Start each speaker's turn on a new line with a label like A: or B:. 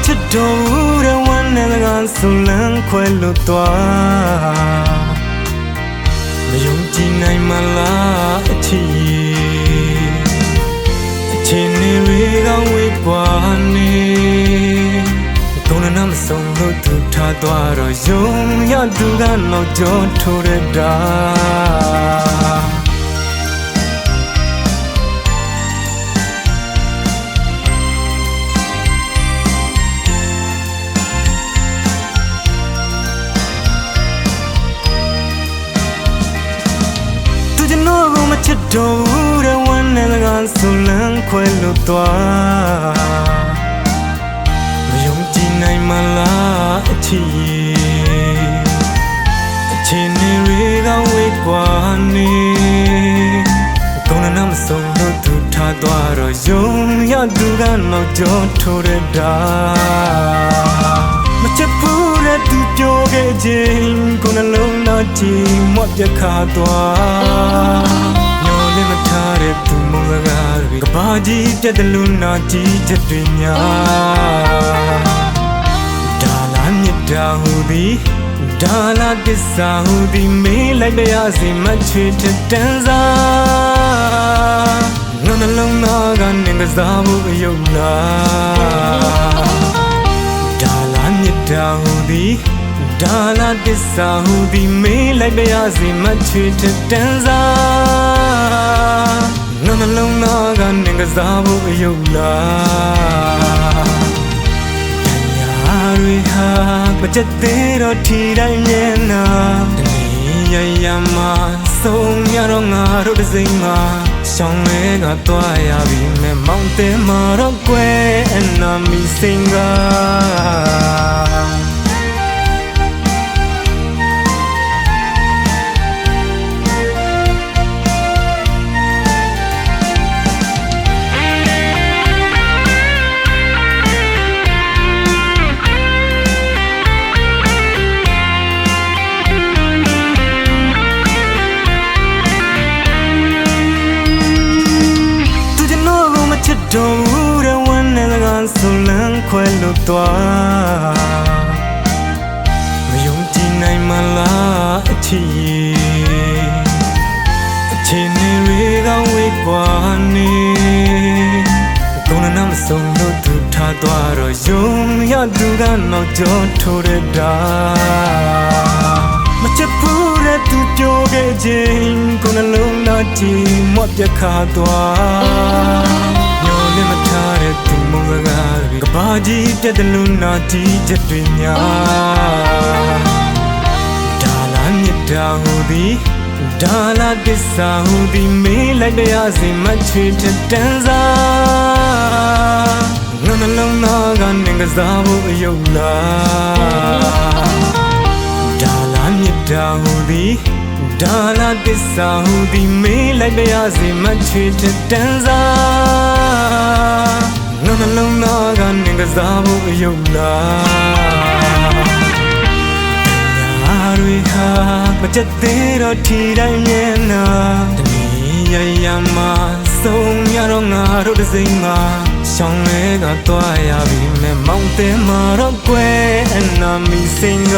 A: ချစ်တော်တဲ့ဝမ်းနဲ့ကဆုံလန်းခွဲလို့သွားမယုံကြည်နိုင်မလားအချစ်အချင်းတွေကဝေးကွာနေတုံးနဲ့မဆုံးလို့သူထားသွားတော့ယုံရသူကနောက်ကျော်ထိုးရတာချစ်တော်တဲ့ဝမ်းနဲ့ကဆုံလန်းခွဲလို့သွားမယုံကြည်နိုင်မလားအချစ်အချင်းတွေကဝေးကွာနေတုံးနဲ့မဆုံးလို့သူထားသွားတော့ယုံရသူကနောက်ကျော်ထိုးရတာမချစ်ဘူးတဲ့သူပြောခဲ့ခြင်းကိုယ်နှလုံးသားကြည်မော့ပြခါသွားမထားတဲ့သူမုန်းစကားတွေကဘာကြီးပြတ်တယ်လို့နာကြည့်ချက်တွေများဒါလားမြတ်တာဟူသည်ဒါလားတစ္ဆာဟူသည်မေးလိုက်တဲ့ရစီမချွေတဲ့တန်းစားငါနှလုံးသားကနေကစားဖို့အယုံလားဒါလားမြတ်တာဟူသည်ဒါလားတစ္ဆာဟူသည်မေးလိုက်တဲ့ရစီမချွေတဲ့တန်းစားငါနှလုံးသားကနေကစားဖို့အယုံလားတရားတွေဟာမချက်သေးတော့ထီတိုင်းမျက်နှာတနေ့ရရမှာဆုံးရတော့ငါတို့တစ်စိမ်မှာရှောင်းလဲကသွားရပြီမဲ့မောင်တဲမှာတော့ကွယ်အနာမီစင်ကတော်တဲ့ဝမ်းနဲ့ကဆုံလန်းခွဲလို့သွားမယုံကြည်နိုင်မလားအချစ်အချင်းတွေကဝေးကွာနေတုံးနဲ့မဆုံးလို့သူထားသွားတော့ယုံရသူကနောက်ကျော်ထိုးရတာမချစ်ဘူးတဲ့သူပြောခဲ့ခြင်းကိုယ်နှလုံးသားကြည်မော့ပြခါသွားမထားတဲ့သူမုန်းစကားတွေကဘာကြီးပြတ်တယ်လို့နာကြည့်ချက်တွေများဒါလားမြတ်တာဟူသည်ဒါလားတစ္ဆာဟူသည်မေးလိုက်တဲ့ရစီမချွေတဲ့တန်းစားငါနှလုံးသားကနေကစားဖို့အယုံလားဒါလားမြတ်တာဟူသည်ဒါလားတစ္ဆာဟူသည်မေးလိုက်တဲ့ရစီမချွေတဲ့တန်းစားငါနှလုံးသားကနေကစားဖို့အယုံလားတရားတွေဟာမချက်သေးတော့ထီတိုင်းမျက်နှာတနေ့ရရမှာဆုံးရတော့ငါတို့တစ်စိမ်မှာရှောင်းလဲကသွားရပြီမဲ့မောင်တဲမှာတော့ကွယ်အနာမီစင်က